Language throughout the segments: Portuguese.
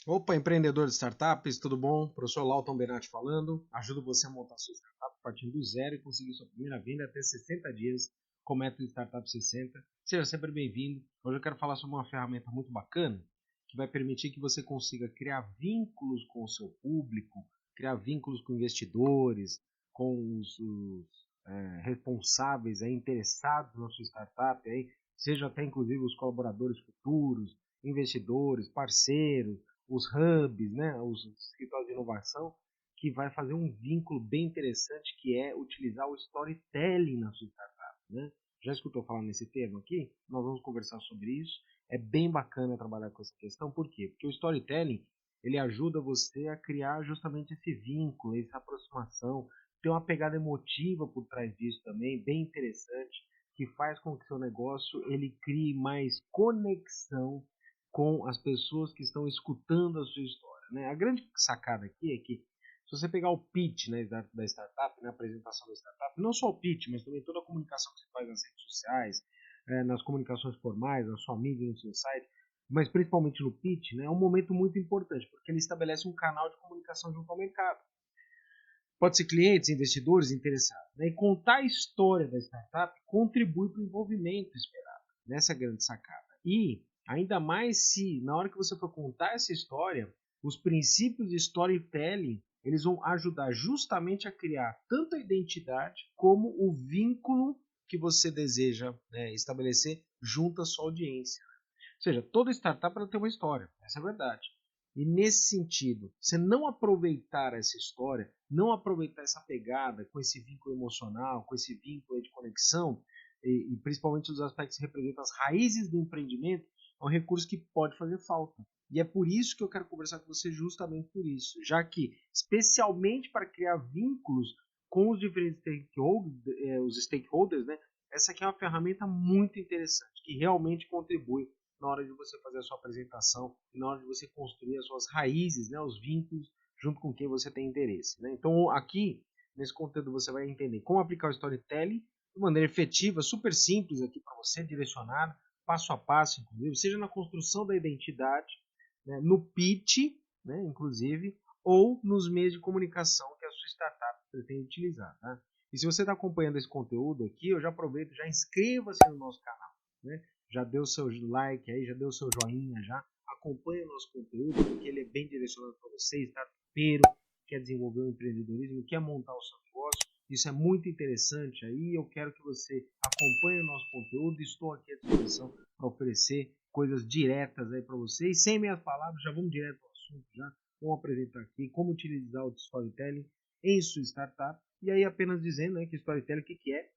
Opa, empreendedor de startups, tudo bom? Professor Lauton Benatti falando. Ajudo você a montar sua startup a partir do zero e conseguir sua primeira venda até 60 dias com o método Startup 60. Seja sempre bem-vindo. Hoje eu quero falar sobre uma ferramenta muito bacana que vai permitir que você consiga criar vínculos com o seu público, criar vínculos com investidores, com os responsáveis, interessados na sua startup, seja até inclusive os colaboradores futuros, investidores, parceiros, os hubs, né, os escritórios de inovação, que vai fazer um vínculo bem interessante que é utilizar o storytelling na sua startup. Né? Já escutou falar nesse termo aqui? Nós vamos conversar sobre isso. É bem bacana trabalhar com essa questão. Por quê? Porque o storytelling ele ajuda você a criar justamente esse vínculo, essa aproximação. Tem uma pegada emotiva por trás disso também, bem interessante, que faz com que seu negócio ele crie mais conexão com as pessoas que estão escutando a sua história. Né? A grande sacada aqui é que se você pegar o pitch, né, da startup, né, a apresentação da startup, não só o pitch, mas também toda a comunicação que você faz nas redes sociais, nas comunicações formais, na sua mídia, no seu site, mas principalmente no pitch, né, é um momento muito importante, porque ele estabelece um canal de comunicação junto ao mercado. Pode ser clientes, investidores, interessados. Né? E contar a história da startup contribui para o envolvimento esperado. Nessa grande sacada. E ainda mais se, na hora que você for contar essa história, os princípios de storytelling eles vão ajudar justamente a criar tanto a identidade como o vínculo que você deseja, né, estabelecer junto à sua audiência. Ou seja, toda startup ela tem uma história, essa é a verdade. E nesse sentido, você não aproveitar essa história, não aproveitar essa pegada com esse vínculo emocional, com esse vínculo de conexão, e principalmente os aspectos que representam as raízes do empreendimento, é um recurso que pode fazer falta. E é por isso que eu quero conversar com você justamente por isso, já que, especialmente para criar vínculos com os diferentes stakeholders, né, essa aqui é uma ferramenta muito interessante, que realmente contribui na hora de você fazer a sua apresentação e na hora de você construir as suas raízes, né, os vínculos junto com quem você tem interesse. Né? Então aqui, nesse conteúdo, você vai entender como aplicar o storytelling de maneira efetiva, super simples aqui para você, direcionado, passo a passo, inclusive, seja na construção da identidade, né, no pitch, né, inclusive, ou nos meios de comunicação que a sua startup pretende utilizar. Tá? E se você está acompanhando esse conteúdo aqui, eu já aproveito, já inscreva-se no nosso canal. Né? Já deu seu like aí, já deu seu joinha, já acompanha o nosso conteúdo, porque ele é bem direcionado para você, startupeiro, quer desenvolver o empreendedorismo, quer montar o seu negócio. Isso é muito interessante aí, eu quero que você acompanhe o nosso conteúdo, estou aqui à disposição para oferecer coisas diretas aí para você. E sem minhas palavras, já vamos direto ao assunto, já vamos apresentar aqui como utilizar o storytelling em sua startup. E aí apenas dizendo, né, que storytelling o que é?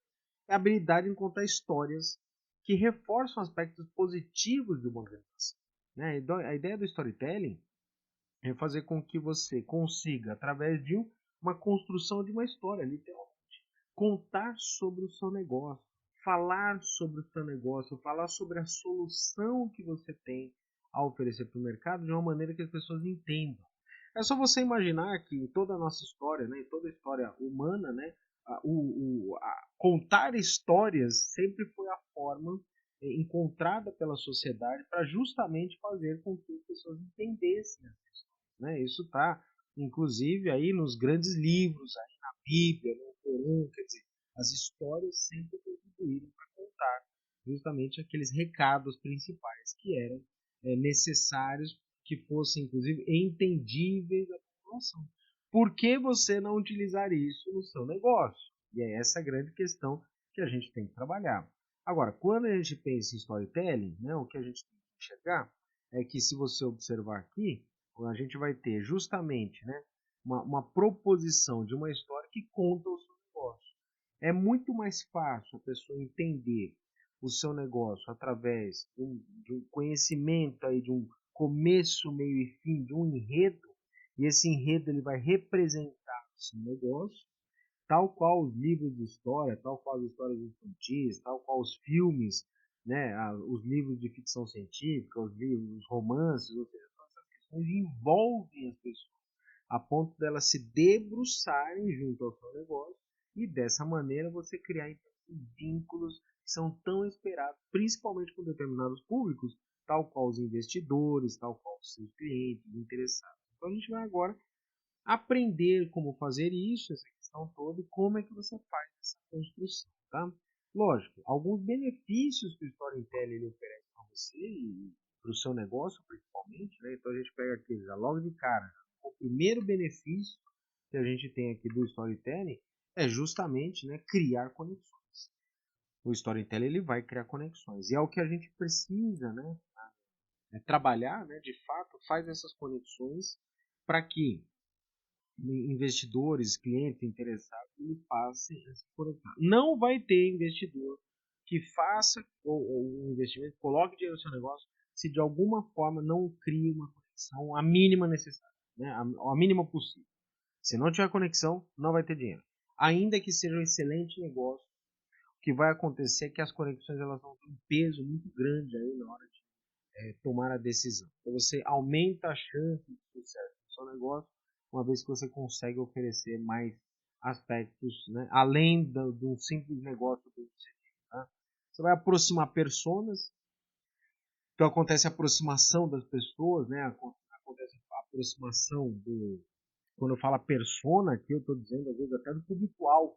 É a habilidade em contar histórias que reforçam aspectos positivos de uma organização. Né? A ideia do storytelling é fazer com que você consiga, através de uma construção de uma história, literalmente, contar sobre o seu negócio, falar sobre o seu negócio, falar sobre a solução que você tem a oferecer para o mercado de uma maneira que as pessoas entendam. É só você imaginar que em toda a nossa história, né, em toda a história humana, né, contar histórias sempre foi a forma encontrada pela sociedade para justamente fazer com que as pessoas entendessem as questões. Né? Isso está, inclusive, aí nos grandes livros, aí na Bíblia, no Corão, quer dizer, as histórias sempre contribuíram para contar justamente aqueles recados principais que eram necessários que fossem, inclusive, entendíveis à população. Por que você não utilizar isso no seu negócio? E é essa a grande questão que a gente tem que trabalhar. Agora, quando a gente pensa em storytelling, né, o que a gente tem que enxergar é que, se você observar aqui, a gente vai ter justamente, né, uma proposição de uma história que conta o seu negócio. É muito mais fácil a pessoa entender o seu negócio através de um conhecimento aí, de um começo, meio e fim, de um enredo, e esse enredo ele vai representar o seu negócio, tal qual os livros de história, tal qual as histórias infantis, tal qual os filmes, né, os livros de ficção científica, os livros, os romances, ou seja, todas essas questões envolvem as pessoas a ponto delas se debruçarem junto ao seu negócio e dessa maneira você criar então, vínculos que são tão esperados, principalmente com determinados públicos, tal qual os investidores, tal qual os seus clientes, interessados. Então a gente vai agora aprender como fazer isso, essa questão toda, e como é que você faz essa construção, tá? Lógico, alguns benefícios que o Storytelling ele oferece para você e para o seu negócio, principalmente, né? Então a gente pega aqui já logo de cara. O primeiro benefício que a gente tem aqui do Storytelling é justamente, né, criar conexões. O Storytelling ele vai criar conexões e é o que a gente precisa, né, trabalhar, né, de fato, faz essas conexões para que investidores, clientes interessados, ele passe a se conectar. Não vai ter investidor que faça o investimento, coloque dinheiro no seu negócio, se de alguma forma não cria uma conexão a mínima necessária, né? A mínima possível. Se não tiver conexão, não vai ter dinheiro. Ainda que seja um excelente negócio, o que vai acontecer é que as conexões elas vão ter um peso muito grande aí na hora de tomar a decisão. Então você aumenta a chance de sucesso do seu negócio, uma vez que você consegue oferecer mais aspectos, né, além do simples negócio bem sucedido. Tá? Você vai aproximar personas, então acontece a aproximação das pessoas, né, acontece a aproximação do. Quando eu falo persona, aqui eu estou dizendo às vezes até do público-alvo,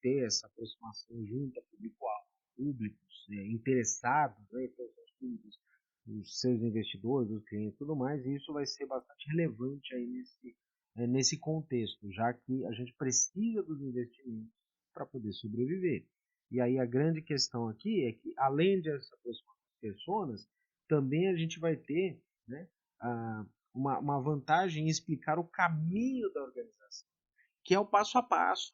ter essa aproximação junto ao público-alvo, públicos interessados, né, então, os públicos, os seus investidores, os clientes e tudo mais, e isso vai ser bastante relevante aí nesse contexto, já que a gente precisa dos investimentos para poder sobreviver. E aí a grande questão aqui é que, além de essa aproximação de pessoas, também a gente vai ter, né, uma vantagem em explicar o caminho da organização, que é o passo a passo.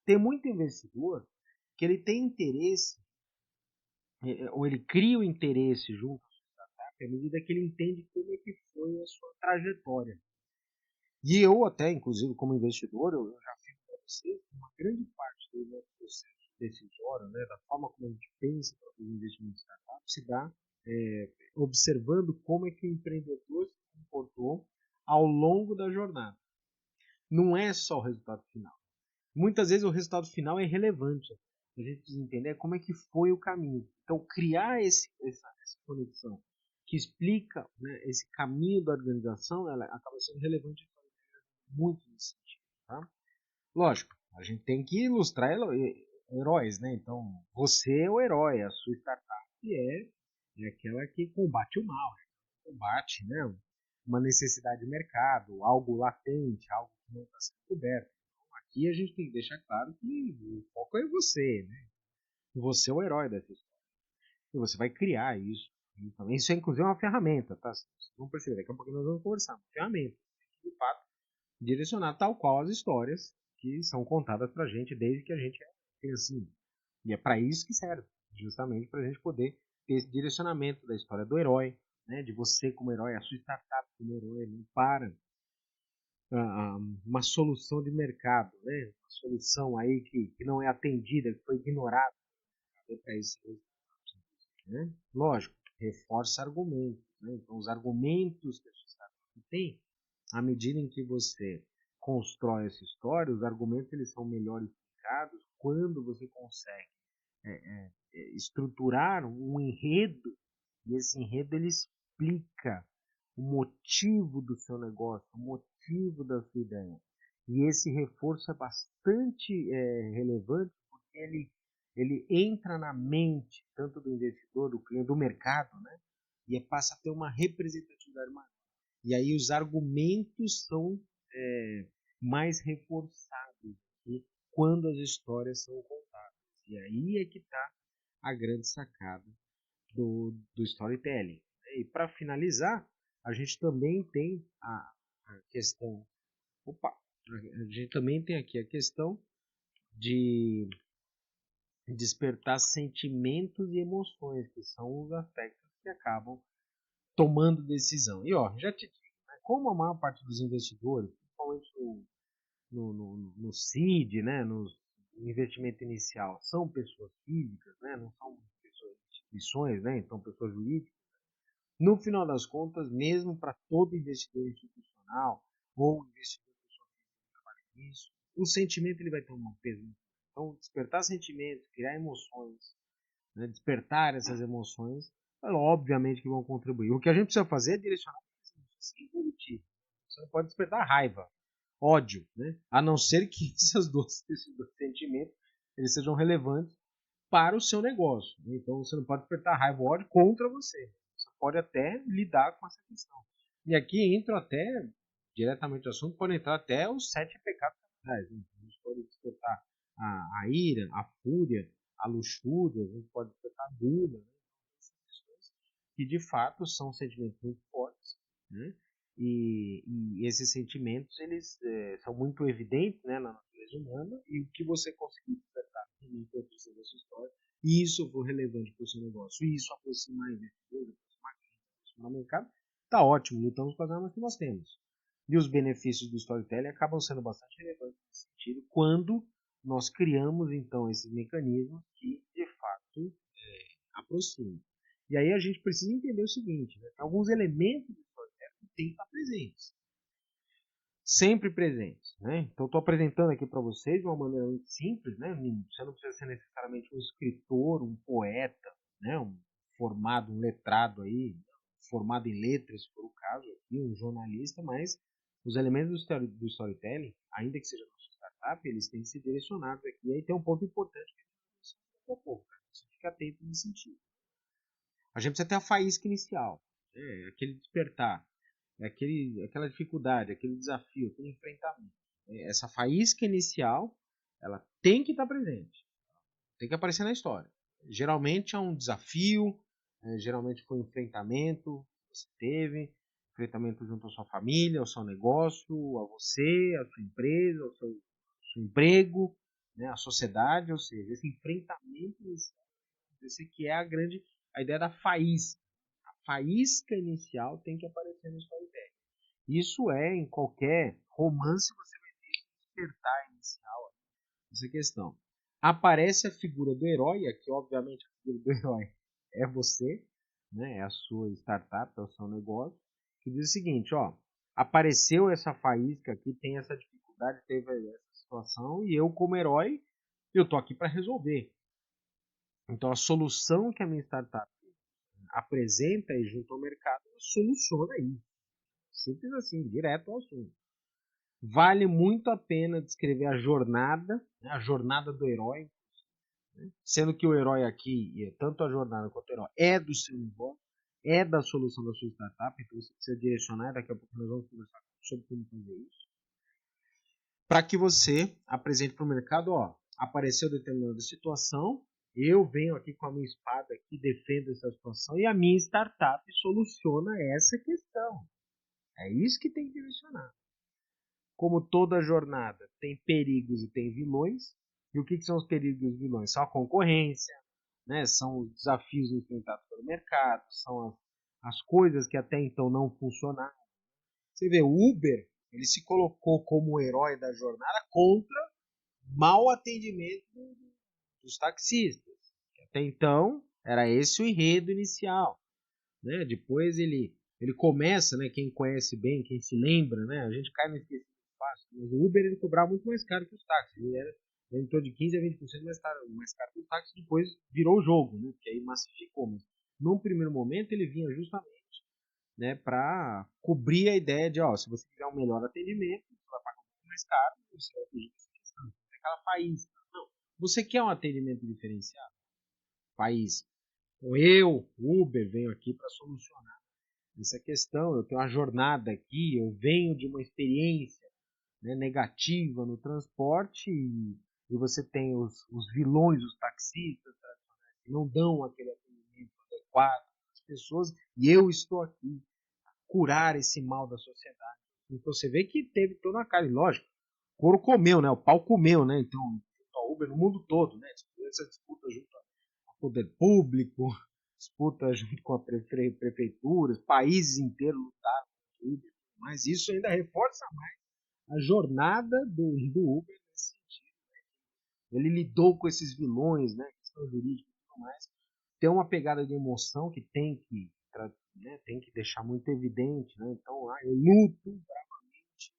Tem muito investidor que ele tem interesse, ou ele cria o interesse junto à sua startup à medida que ele entende como é que foi a sua trajetória. E eu até, inclusive, como investidor, eu já fico para vocês que uma grande parte do nosso processo decisório, né, da forma como a gente pensa para os investimentos em startup, se dá observando como é que o empreendedor se comportou ao longo da jornada. Não é só o resultado final. Muitas vezes o resultado final é irrelevante. A gente precisa entender como é que foi o caminho. Então, criar essa conexão que explica, né, esse caminho da organização, ela acaba sendo relevante muito nesse sentido. Tá? Lógico, a gente tem que ilustrar heróis, né? Então, você é o herói, a sua startup é aquela que combate o mal, combate, né, uma necessidade de mercado, algo latente, algo que não está sendo coberto. Aqui a gente tem que deixar claro que o foco é você, né? Você é o herói dessa história. E você vai criar isso. Então, isso é inclusive uma ferramenta, tá? Vocês vão perceber, daqui a pouco nós vamos conversar. Uma ferramenta. De fato, direcionar tal qual as histórias que são contadas pra gente desde que a gente é criancinha. E é para isso que serve. Justamente para a gente poder ter esse direcionamento da história do herói, né? De você como herói, a sua startup como herói, não para uma solução de mercado, né? Uma solução aí que não é atendida, que foi ignorada. É isso, né? Lógico, reforça argumentos. Né? Então, os argumentos que a sociedade tem, à medida em que você constrói essa história, os argumentos eles são melhor explicados quando você consegue estruturar um enredo, e esse enredo ele explica o motivo do seu negócio, o motivo da sua ideia. E esse reforço é bastante relevante porque ele entra na mente tanto do investidor, do cliente, do mercado, né? E passa a ter uma representatividade maior. E aí os argumentos são mais reforçados quando as histórias são contadas. E aí é que está a grande sacada do storytelling. E para finalizar, a gente também tem a questão. Opa! A gente também tem aqui a questão de despertar sentimentos e emoções, que são os aspectos que acabam tomando decisão. E ó, já te digo, né, como a maior parte dos investidores, principalmente no seed, né, no investimento inicial, são pessoas físicas, né, não são pessoas, instituições, né, então pessoas jurídicas, no final das contas, mesmo para todo investidor institucional ou investidor pessoa física que trabalha nisso, o sentimento ele vai ter um peso. Então, despertar sentimentos, criar emoções, né, despertar essas emoções, obviamente que vão contribuir. O que a gente precisa fazer é direcionar sem positivo. Você não pode despertar raiva, ódio, né? A não ser que esses dois sentimentos eles sejam relevantes para o seu negócio. Então você não pode despertar raiva ou ódio contra você. Você pode até lidar com essa questão. E aqui entra até, diretamente no assunto, pode entrar até os 7 pecados capitais. Né? A gente pode despertar a ira, a fúria, a luxúria, a gente pode despertar a gula, né? Que de fato são sentimentos muito fortes, né? E esses sentimentos eles são muito evidentes, né, na natureza humana, e o que você conseguir despertar em produção da sua história, e isso for relevante para o seu negócio, e isso aproximar investidores, aproximar o mercado, está ótimo, lutamos com as armas que nós temos. E os benefícios do storytelling acabam sendo bastante relevantes nesse sentido, quando nós criamos então esses mecanismos que de fato aproximam. E aí a gente precisa entender o seguinte, né? Alguns elementos do storytelling têm que estar presentes. Sempre presentes. Né? Então estou apresentando aqui para vocês de uma maneira muito simples. Né? Você não precisa ser necessariamente um escritor, um poeta, né? Um formado, um letrado aí, formado em letras, se for o caso, aqui, um jornalista, mas os elementos do storytelling, ainda que seja nossa startup, eles têm que ser direcionados aqui. E aí tem um ponto importante que você fica atento nesse sentido. A gente precisa ter a faísca inicial, aquele despertar, aquela dificuldade, aquele desafio, aquele enfrentamento. Essa faísca inicial, ela tem que estar presente, tem que aparecer na história. Geralmente é um desafio, geralmente foi um enfrentamento que você teve, enfrentamento junto à sua família, ao seu negócio, a você, a sua empresa, ao seu emprego, né, a sociedade, ou seja, esse enfrentamento esse que é a ideia da faísca. A faísca inicial tem que aparecer no storytelling. Isso em qualquer romance você vai ter que despertar inicial essa questão. Aparece a figura do herói, aqui obviamente a figura do herói é você, né, é a sua startup, é o seu negócio, que diz o seguinte, apareceu essa faísca aqui, tem essa dificuldade, teve essa situação, e eu como herói, eu tô aqui para resolver. Então a solução que a minha startup apresenta e junto ao mercado soluciona isso. Simples assim, direto ao assunto. Vale muito a pena descrever a jornada, né, a jornada do herói, né, sendo que o herói aqui, tanto a jornada quanto o herói, é do seu negócio, é da solução da sua startup, então você precisa direcionar, daqui a pouco nós vamos conversar sobre como fazer isso, para que você apresente para o mercado, apareceu determinada situação, eu venho aqui com a minha espada aqui, defendo essa situação e a minha startup soluciona essa questão. É isso que tem que direcionar. Como toda jornada tem perigos e tem vilões, e o que são os perigos e os vilões? São a concorrência, né? São os desafios enfrentados pelo mercado, são as coisas que até então não funcionaram. Você vê, o Uber, ele se colocou como o herói da jornada contra mau atendimento dos taxistas. Até então, era esse o enredo inicial. Né? Depois ele começa, né? Quem conhece bem, quem se lembra, né? A gente cai no esquecimento fácil. Mas o Uber ele cobrava muito mais caro que os táxis. Ele era em torno de 15 a 20% mais caro que os táxis. Depois virou o jogo, né? Porque aí massificou. Mas num primeiro momento ele vinha justamente, né, para cobrir a ideia de, se você quiser um melhor atendimento, você vai pagar um pouco mais caro, você vai pedir essa questão. Aquela faísca. Não. Você quer um atendimento diferenciado? Faísca. Então eu, Uber, venho aqui para solucionar essa questão. Eu tenho uma jornada aqui, eu venho de uma experiência, né, negativa no transporte e você tem os vilões, os taxistas tradicionais que não dão aquele atendimento adequado às pessoas e eu estou aqui a curar esse mal da sociedade. Então você vê que teve toda uma cara, e lógico, o couro comeu, né? O pau comeu, né? Então a Uber no mundo todo, né? Essa disputa junto ao poder público, disputa junto com a prefeitura, países inteiros lutaram com Uber, mas isso ainda reforça mais a jornada do Uber nesse sentido. Né? Ele lidou com esses vilões, né, questão jurídica e tudo mais. Tem uma pegada de emoção que tem que deixar muito evidente. Né? Então, eu luto bravamente,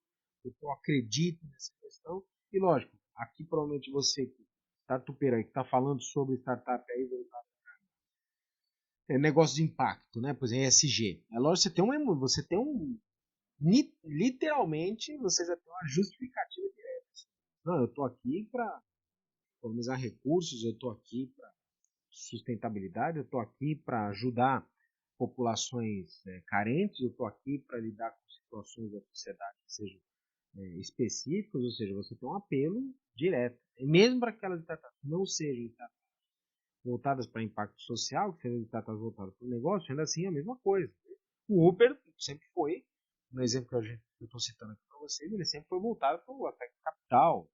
eu acredito nessa questão. E lógico, aqui provavelmente você que está tupeira, que está falando sobre startup aí, negócio de impacto, né? Por exemplo, ESG. É lógico que você tem um literalmente você já tem uma justificativa direta. Não, eu estou aqui para economizar recursos, eu estou aqui para sustentabilidade, eu estou aqui para ajudar populações carentes, eu estou aqui para lidar com situações da sociedade que sejam específicas, ou seja, você tem um apelo direto. E mesmo para aquelas startups que não sejam voltadas para impacto social, que sejam startups voltadas para o negócio, ainda assim é a mesma coisa. O Uber sempre foi, no exemplo que eu estou citando aqui para vocês, ele sempre foi voltado para o aspecto capital.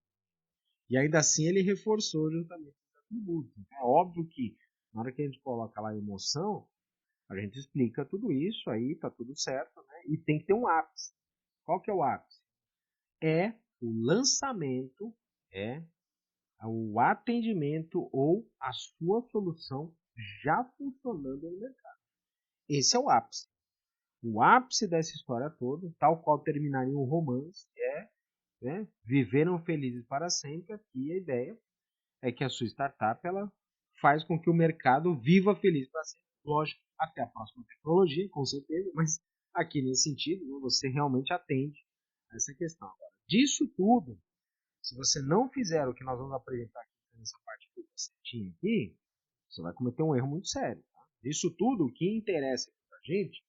E ainda assim ele reforçou justamente os atributos. É óbvio que na hora que a gente coloca lá a emoção, a gente explica tudo isso, aí tá tudo certo, né? E tem que ter um ápice. Qual que é o ápice? É o lançamento, é o atendimento ou a sua solução já funcionando no mercado. Esse é o ápice. O ápice dessa história toda, tal qual terminaria um romance, né, viveram felizes para sempre. Aqui a ideia é que a sua startup ela faz com que o mercado viva feliz para sempre. Lógico, até a próxima tecnologia, com certeza, mas aqui nesse sentido, né, você realmente atende a essa questão. Agora, disso tudo, se você não fizer o que nós vamos apresentar aqui nessa parte que você tinha aqui, você vai cometer um erro muito sério. Tá? Disso tudo, o que interessa para a gente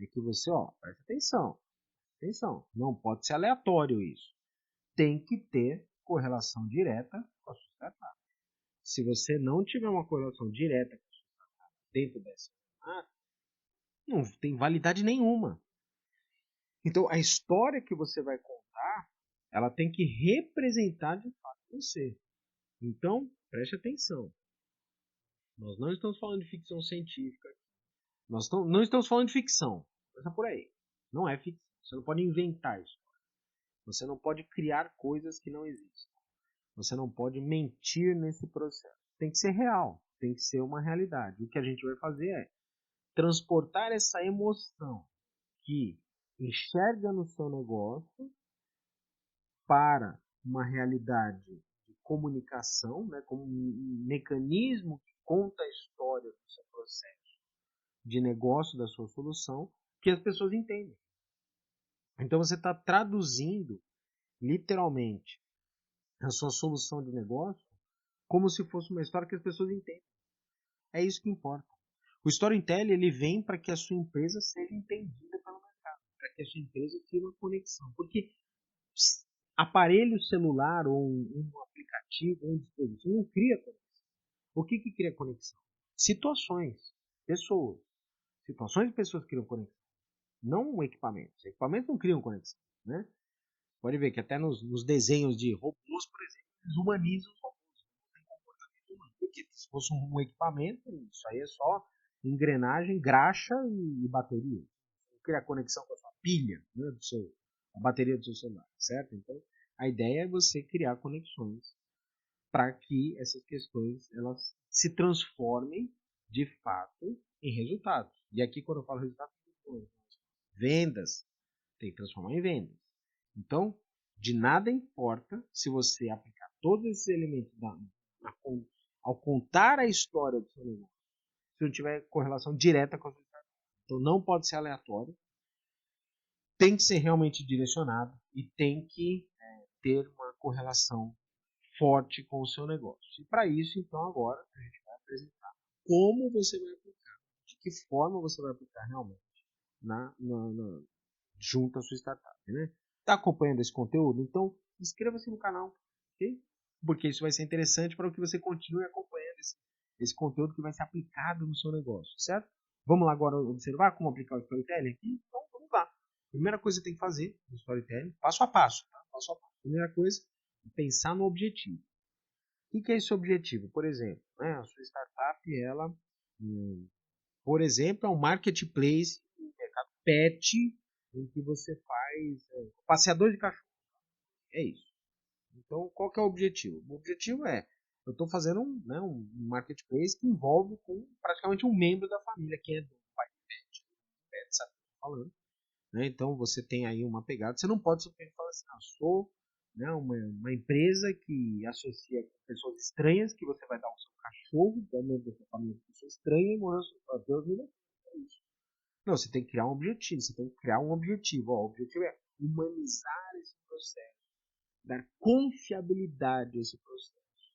é que você, preste atenção, atenção, não pode ser aleatório isso. Tem que ter correlação direta com a sua startup. Se você não tiver uma correlação direta com a sua startup dentro dessa startup, não tem validade nenhuma. Então, a história que você vai contar, ela tem que representar de fato você. Então, preste atenção. Nós não estamos falando de ficção científica. Nós não estamos falando de ficção. Começa por aí. Não é ficção. Você não pode inventar isso. Você não pode criar coisas que não existem. Você não pode mentir nesse processo. Tem que ser real. Tem que ser uma realidade. O que a gente vai fazer é transportar essa emoção que enxerga no seu negócio para uma realidade de comunicação, né, como um mecanismo que conta a história do seu processo de negócio, da sua solução, que as pessoas entendem. Então você está traduzindo literalmente a sua solução de negócio como se fosse uma história que as pessoas entendem. É isso que importa. O storytelling ele vem para que a sua empresa seja entendida pelo mercado, para que a sua empresa tenha uma conexão. Porque aparelho celular ou um aplicativo ou um dispositivo não cria conexão. O que cria conexão? Situações, pessoas. Situações e pessoas criam conexão. Não equipamentos. Equipamentos não criam conexão. Né? Pode ver que até nos desenhos de robôs, por exemplo, eles humanizam os robôs. Não tem comportamento humano. Porque se fosse um equipamento, isso aí é só engrenagem, graxa e bateria. Não cria conexão com a sua pilha, né, a bateria do seu celular, certo? Então, a ideia é você criar conexões para que essas questões elas se transformem de fato em resultados. E aqui, quando eu falo resultado, vendas, tem que transformar em vendas. Então, de nada importa se você aplicar todos esses elementos ao contar a história do seu negócio, se não tiver correlação direta com a sua startup. Então, não pode ser aleatório, tem que ser realmente direcionado e tem que ter uma correlação forte com o seu negócio. E para isso, então, agora a gente vai apresentar como você vai aplicar, de que forma você vai aplicar realmente junto à sua startup. Né? Está acompanhando esse conteúdo? Então, inscreva-se no canal, ok? Porque isso vai ser interessante para que você continue acompanhando esse conteúdo que vai ser aplicado no seu negócio, certo? Vamos lá agora observar como aplicar o storytelling aqui? Então, vamos lá. Primeira coisa que você tem que fazer no storytelling, passo a passo. Tá? Passo a passo. Primeira coisa, pensar no objetivo. O que é esse objetivo? Por exemplo, né, a sua startup, ela, por exemplo, é um marketplace no mercado pet, em que você faz passeador de cachorro. É isso. Então, qual que é o objetivo? O objetivo é, eu estou fazendo um marketplace que envolve com praticamente um membro da família, que é do pai do pet, sabe o que eu estou falando. Né? Então, você tem aí uma pegada. Você não pode simplesmente falar assim, sou né? Uma empresa que associa com pessoas estranhas, que você vai dar o seu cachorro, que é membro da sua família, pessoa estranha, e morando na sua vida. É isso. Não, você tem que criar um objetivo. Você tem que criar um objetivo. Ó, o objetivo é humanizar esse processo, dar confiabilidade a esse processo,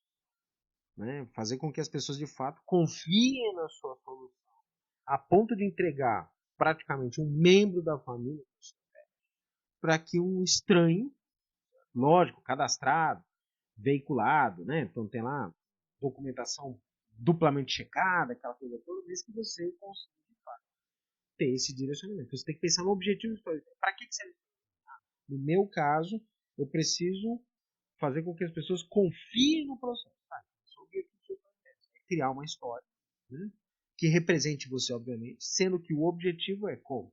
né? Fazer com que as pessoas de fato confiem na sua solução, a ponto de entregar praticamente um membro da família para que um estranho, lógico, cadastrado, veiculado, né? Então tem lá documentação duplamente checada, aquela coisa toda, desde que você consiga ter esse direcionamento. Então, você tem que pensar no objetivo histórico. Para que serve? No meu caso, eu preciso fazer com que as pessoas confiem no processo. Esse é o objetivo é criar uma história, né, que represente você, obviamente, sendo que o objetivo é como?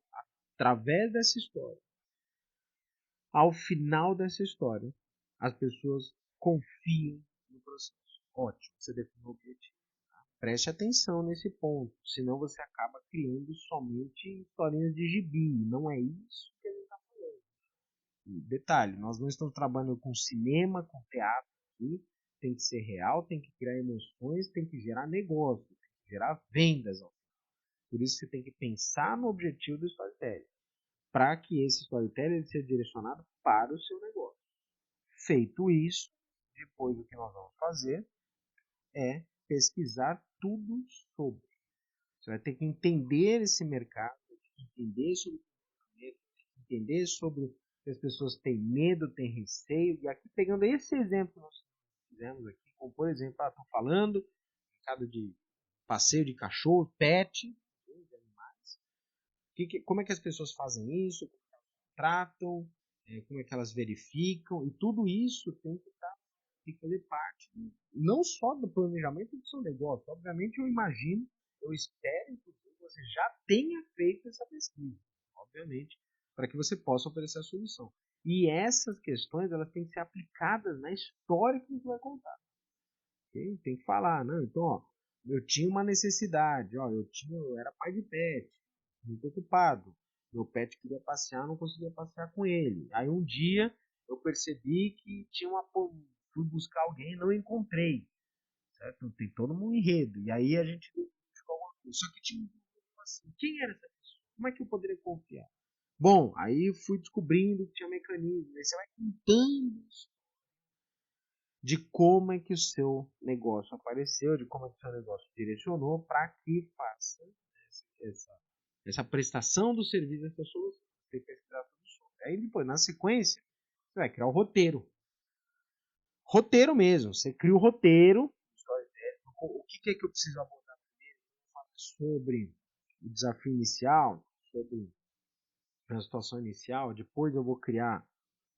Através dessa história, ao final dessa história, as pessoas confiem no processo. Ótimo, você definiu o objetivo. Preste atenção nesse ponto, senão você acaba criando somente historinhas de gibi. Não é isso que a gente está falando. E detalhe, nós não estamos trabalhando com cinema, com teatro aqui. Tem que ser real, tem que criar emoções, tem que gerar negócio, tem que gerar vendas. Por isso você tem que pensar no objetivo do storytelling, para que esse storytelling seja direcionado para o seu negócio. Feito isso, depois o que nós vamos fazer é pesquisar tudo sobre. Você vai ter que entender esse mercado, entender sobre entender sobre o que as pessoas têm medo, têm receio. E aqui, pegando esse exemplo que nós fizemos aqui, como por exemplo, estou falando mercado de passeio de cachorro, pet, de animais. Como é que as pessoas fazem isso? Como elas tratam? Como é que elas verificam? E tudo isso tem que fazer parte, não só do planejamento do seu negócio. Obviamente, eu imagino, eu espero, inclusive, que você já tenha feito essa pesquisa, obviamente, para que você possa oferecer a solução. E essas questões, elas têm que ser aplicadas na história que você vai contar. Okay? Tem que falar, não, então, ó, eu tinha uma necessidade, ó, eu era pai de pet, muito ocupado. Meu pet queria passear, não conseguia passear com ele. Aí um dia eu percebi que tinha fui buscar alguém e não encontrei. Certo? Então, tem todo um enredo. E aí a gente buscou alguma coisa. Só que tinha assim, quem era essa pessoa? Como é que eu poderia confiar? Bom, aí fui descobrindo que tinha mecanismos. Aí você vai contando de como é que o seu negócio apareceu, de como é que o seu negócio direcionou para que faça essa prestação do serviço, essa solução. Você tem que pesquisar tudo sobre. Aí depois, na sequência, você vai criar o roteiro. Roteiro mesmo. Você cria o roteiro. O que é que eu preciso abordar primeiro? Sobre o desafio inicial, sobre a situação inicial. Depois eu vou criar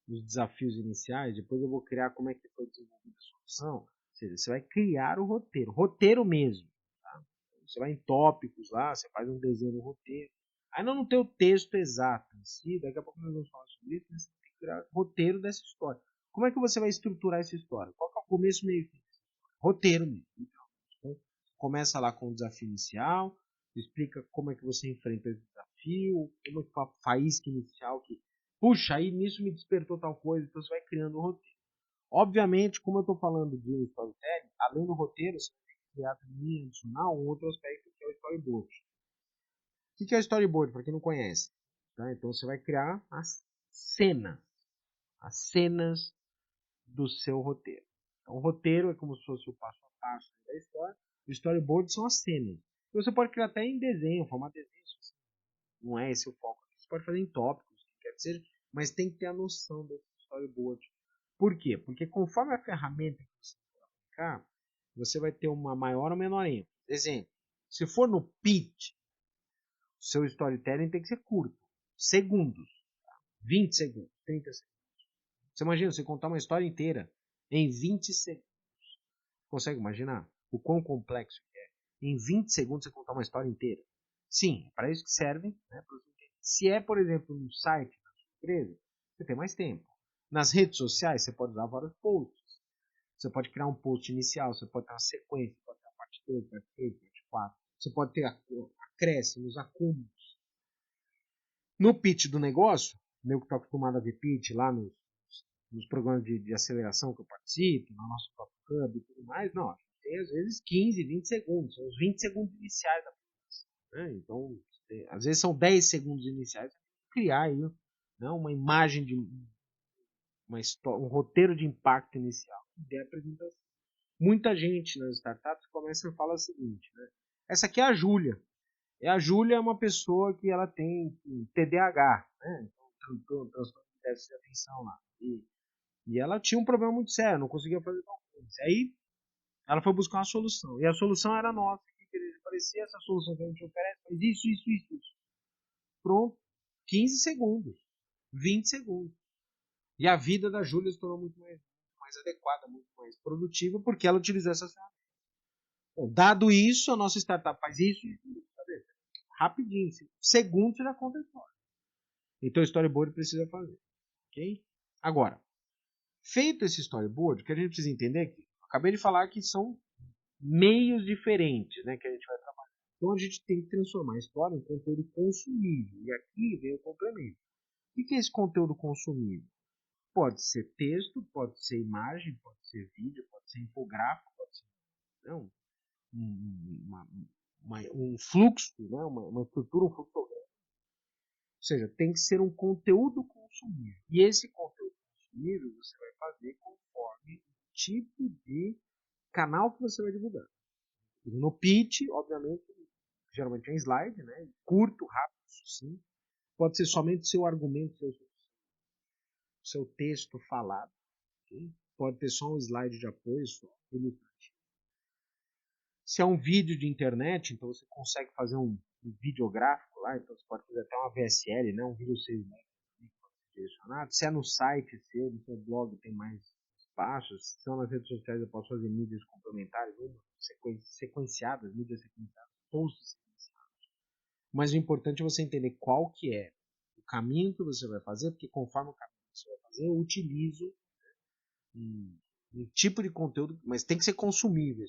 os desafios iniciais. Depois eu vou criar como é que foi desenvolvida a solução. Ou seja, você vai criar o roteiro. Roteiro mesmo. Tá? Você vai em tópicos lá, você faz um desenho do roteiro. Ainda não tem o texto exato em si, daqui a pouco nós vamos falar sobre isso, mas você tem que criar o roteiro dessa história. Como é que você vai estruturar essa história? Qual que é o começo, meio e fim? Roteiro mesmo. Então, começa lá com o desafio inicial, explica como é que você enfrenta esse desafio, como é que foi a faísca inicial que, puxa, aí nisso me despertou tal coisa, então você vai criando o roteiro. Obviamente, como eu estou falando de storytelling, além do roteiro, você tem que criar também adicional um outro aspecto que é o storyboard. O que é o storyboard, para quem não conhece? Tá? Então você vai criar as cenas do seu roteiro. Então, o roteiro é como se fosse o passo a passo da história. O storyboard são as cenas. Você pode criar até em desenho, formato de desenho. Não é esse o foco. Você pode fazer em tópicos, quer que seja, mas tem que ter a noção desse storyboard. Por quê? Porque conforme a ferramenta que você for aplicar, você vai ter uma maior ou menor ênfase. Exemplo, se for no pitch, seu storytelling tem que ser curto. Segundos. 20 segundos, 30 segundos. Você imagina você contar uma história inteira em 20 segundos. Consegue imaginar o quão complexo é? Em 20 segundos você contar uma história inteira. Sim, é para isso que serve. Né? Se é, por exemplo, um site da sua empresa, você tem mais tempo. Nas redes sociais, você pode usar vários posts. Você pode criar um post inicial, você pode ter uma sequência, você pode ter a parte 2, parte 3, parte 4. Você pode ter acréscimos, acúmulos. No pitch do negócio, eu que estou acostumado a ver pitch lá nos nos programas de aceleração que eu participo, no nosso próprio Hub e tudo mais, não, a gente tem às vezes 15, 20 segundos, são os 20 segundos iniciais da apresentação, né? Então, às vezes são 10 segundos iniciais, criar aí, né, uma imagem de uma história, um roteiro de impacto inicial de apresentação. Muita gente nas startups começa a falar o seguinte, né? Essa aqui é a Júlia. A Júlia é uma pessoa que ela tem TDAH, né? Então, transtorno de déficit de atenção lá. E ela tinha um problema muito sério, não conseguia fazer tal coisa. Aí ela foi buscar uma solução. E a solução era nossa, que parecia essa solução que a gente oferece, mas isso. Pronto. 15 segundos. 20 segundos. E a vida da Júlia se tornou muito mais adequada, muito mais produtiva, porque ela utilizou essas ferramentas. Bom, dado isso, a nossa startup faz isso. Sabe? Rapidinho. Segundos você já conta a história. Então o storyboard precisa fazer. Ok? Agora, feito esse storyboard, o que a gente precisa entender é que acabei de falar que são meios diferentes, né, que a gente vai trabalhar. Então a gente tem que transformar a história em conteúdo consumível. E aqui vem o complemento. O que é esse conteúdo consumível? Pode ser texto, pode ser imagem, pode ser vídeo, pode ser infográfico, pode ser não, um fluxo, né, uma estrutura, um fluxograma. Ou seja, tem que ser um conteúdo consumível. E esse conteúdo consumível você vai fazer conforme o tipo de canal que você vai divulgar. No pitch, obviamente, geralmente é um slide, né? Curto, rápido, sucinto. Pode ser somente seu argumento, seu texto falado. Okay? Pode ter só um slide de apoio, só ilustrativo. Se é um vídeo de internet, então você consegue fazer um videográfico lá, então você pode fazer até uma VSL, né? Um vídeo 6 direcionado. Se é no site seu, no seu blog, tem mais espaços. Se são nas redes sociais, eu posso fazer mídias complementares, sequenciadas, mídias sequenciadas, posts sequenciados. Mas o importante é você entender qual que é o caminho que você vai fazer, porque conforme o caminho que você vai fazer, eu utilizo um tipo de conteúdo, mas tem que ser consumível.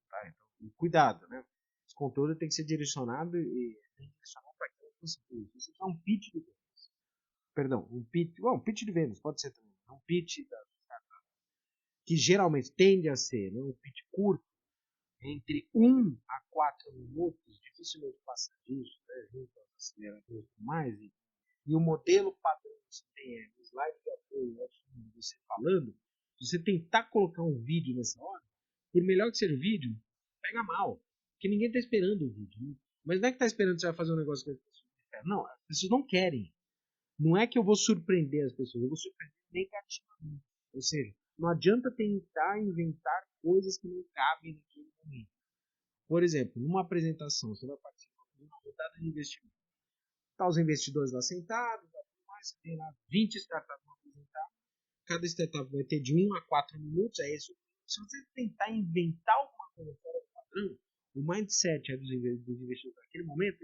Tá? Então, cuidado, né? Esse conteúdo tem que ser direcionado e direcionado para aquilo que você fez. Se você fizer um pitch de vendas, perdão, um pitch de vendas, pode ser também, um pitch que geralmente tende a ser, né, um pitch curto, entre 1 a 4 minutos, dificilmente passa disso, né, junto aos aceleradores e tudo mais, e o modelo padrão que você tem é o slide de apoio, você falando, se você tentar colocar um vídeo nessa hora, por melhor que seja o vídeo, pega mal, porque ninguém está esperando o vídeo. Né? Mas não é que está esperando que você vai fazer um negócio que as pessoas querem. Não, as pessoas não querem. Não é que eu vou surpreender as pessoas, eu vou surpreender negativamente. Ou seja, não adianta tentar inventar coisas que não cabem naquele momento. Por exemplo, numa apresentação, você vai participar de uma rodada de investimento. Tá os investidores lá sentados, você tem lá 20 startups para apresentar. Cada startup vai ter de 1 a 4 minutos. É isso. Se você tentar inventar alguma coisa fora do padrão, o mindset dos investidores naquele momento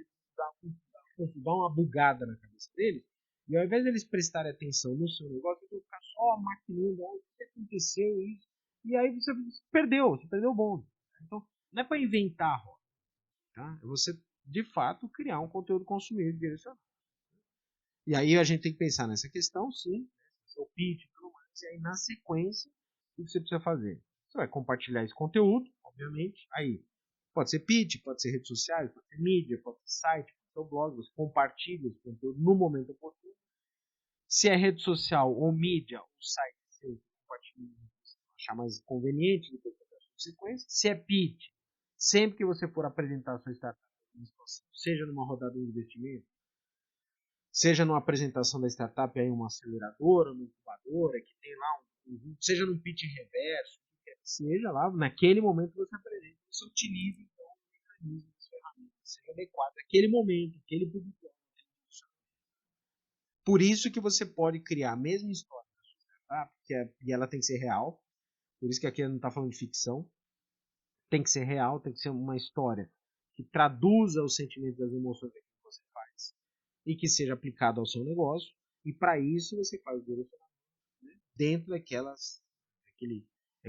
dá uma bugada na cabeça deles. E ao invés deles prestarem atenção no seu negócio, eles vão ficar só maquinando o que aconteceu isso. E aí você perdeu o bonde. Então, não é para inventar a roda. Tá? É você, de fato, criar um conteúdo consumível direcionado. E aí a gente tem que pensar nessa questão, sim, o pitch e tudo mais, e aí na sequência, o que você precisa fazer? Você vai compartilhar esse conteúdo, obviamente, aí pode ser pitch, pode ser redes sociais, pode ser mídia, pode ser site, pode ser o blog, você compartilha esse conteúdo no momento oportuno. Se é rede social ou mídia, o site você compartilha, você achar mais conveniente do que a sequência. Se é pitch, sempre que você for apresentar a sua startup, seja numa rodada de investimento, seja numa apresentação da startup, aí uma aceleradora, uma incubadora, que tem lá seja num pitch reverso, seja lá, naquele momento você apresenta, você utiliza então o mecanismo, as ferramentas, seja adequado naquele momento, aquele público. Por isso que você pode criar a mesma história da sua startup, e ela tem que ser real, por isso que aqui não está falando de ficção, tem que ser real, tem que ser uma história que traduza os sentimentos das emoções que você faz e que seja aplicado ao seu negócio, e para isso você faz o direcionamento, né, dentro daquele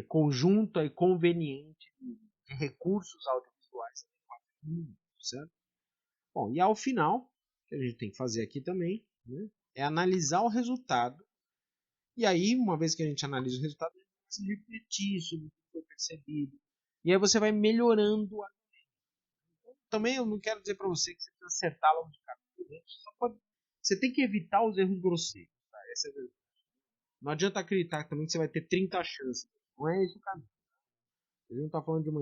conjunto aí conveniente de recursos audiovisuais adequados, certo? Bom, e ao final, o que a gente tem que fazer aqui também, né, é analisar o resultado E aí, uma vez que a gente analisa o resultado, a gente precisa refletir sobre o que foi percebido. E aí você vai melhorando. Também eu não quero dizer para você que você precisa acertar logo de cara. Você tem que evitar os erros grosseiros. Tá? Essa é a verdade. Não adianta acreditar também que você vai ter 30 chances. Não é isso o caminho. A gente não está falando de uma.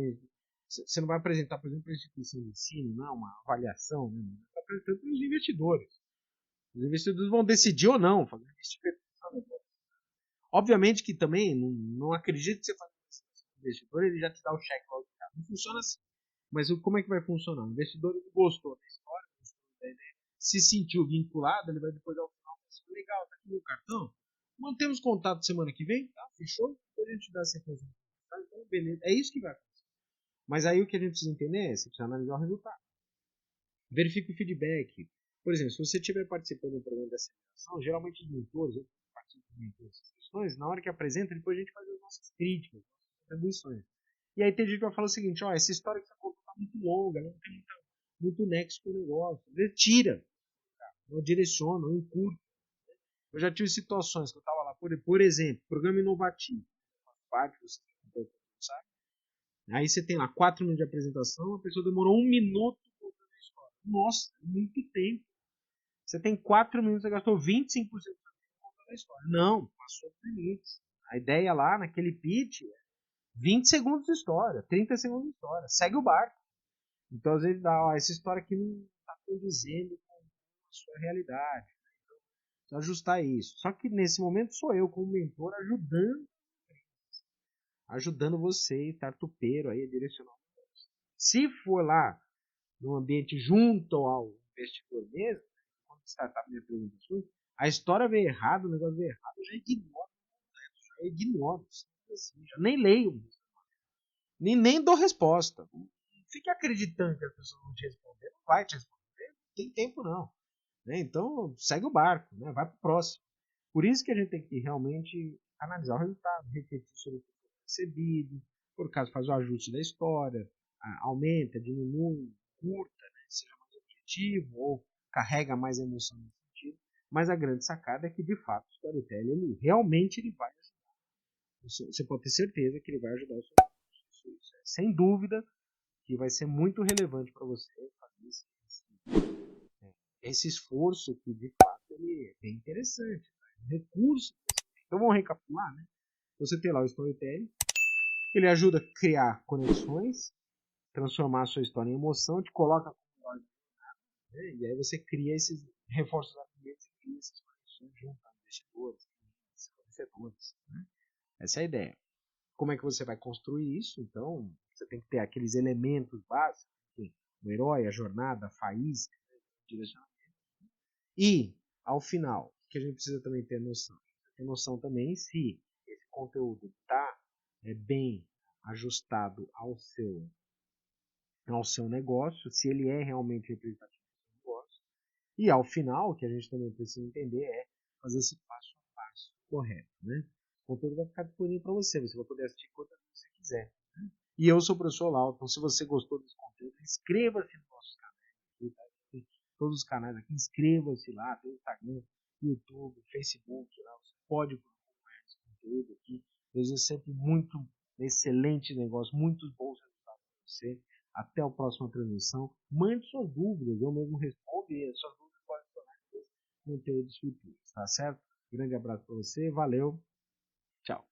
Você não vai apresentar, por exemplo, a instituição de ensino, não, uma avaliação. Né? Você está apresentando para os investidores. Os investidores vão decidir ou não fazer investimento. Obviamente que também não acredito que você faça isso com o investidor, ele já te dá o cheque logo de cara. Não funciona assim. Mas como é que vai funcionar? O investidor gostou da história, gostou da ideia, se sentiu vinculado, ele vai depois ao final falar assim, legal, tá aqui meu cartão. Mantemos contato semana que vem, tá? Fechou? Depois a gente dá a sequência. Tá? Então, beleza. É isso que vai acontecer. Mas aí o que a gente precisa entender é, você precisa analisar o resultado. Verifique o feedback. Por exemplo, se você estiver participando do programa de aceleração, geralmente os mentores, eu participo de mentores, essas questões, na hora que apresenta, depois a gente faz as nossas críticas, as nossas contribuições. E aí tem gente que vai falar o seguinte, ó, essa história que você contou está muito longa, não tem muito nexo com o negócio. Ele tira, ou direciona, ou encurta. Eu já tive situações que eu estava lá, por exemplo, programa inovativo. Parte, você sabe? Aí você tem lá 4 minutos de apresentação, a pessoa demorou 1 minuto contando a história. Nossa, muito tempo. Você tem 4 minutos, você gastou 25% do tempo contando a história. Não, passou dos limites. A ideia lá naquele pitch é 20 segundos de história, 30 segundos de história. Segue o barco. Então, às vezes, dá, ó, essa história aqui não está condizendo com a sua realidade. Então, precisa ajustar isso. Só que nesse momento sou eu, como mentor, ajudando você, tartupeiro, aí, a direcionar. Se for lá no ambiente junto ao investidor mesmo, quando startup me apresentações, a história veio errada, o negócio veio errado, eu já ignoro, assim, já nem leio, nem dou resposta. Não fique acreditando que a pessoa não te responder, não vai te responder, não tem tempo não. Né? Então, segue o barco, né? Vai para o próximo. Por isso que a gente tem que realmente analisar o resultado, refletir sobre o que foi recebido, por caso faz o ajuste da história, aumenta, diminui, curta, né? Seja mais objetivo ou carrega mais emoção nesse sentido. Mas a grande sacada é que, de fato, o storytelling ele realmente ele vai ajudar. Você pode ter certeza que ele vai ajudar o seu negócio. Sem dúvida que vai ser muito relevante para você fazer esse esforço que, de fato, ele é bem interessante. Tá? Recurso. Então, vamos recapitular, né? Você tem lá o storytelling, ele ajuda a criar conexões, transformar a sua história em emoção, te coloca com né? E aí você cria esses reforços argumentos e cria essas conexões junto a investidores, fornecedores. Né? Essa é a ideia. Como é que você vai construir isso? Então, você tem que ter aqueles elementos básicos, enfim, o herói, a jornada, a faísca, o direcionamento. E, ao final, o que a gente precisa também ter noção? Ter noção também se esse conteúdo está bem ajustado ao seu negócio, se ele é realmente representativo do seu negócio. E, ao final, o que a gente também precisa entender é fazer esse passo a passo correto. Né? O conteúdo vai ficar disponível para você, você vai poder assistir quantas vezes você quiser. Né? E eu sou o professor Lau, então se você gostou desse conteúdo, inscreva-se no nosso canal. Tá? Todos os canais aqui, inscreva-se lá, tem o Instagram, YouTube, Facebook, lá, você pode acompanhar esse conteúdo aqui. Eu desejo sempre muito excelente negócio, muitos bons resultados para você. Até a próxima transmissão. Mande suas dúvidas, eu mesmo respondo e as suas dúvidas podem se tornar conteúdos futuros, tá certo? Grande abraço para você, valeu, tchau.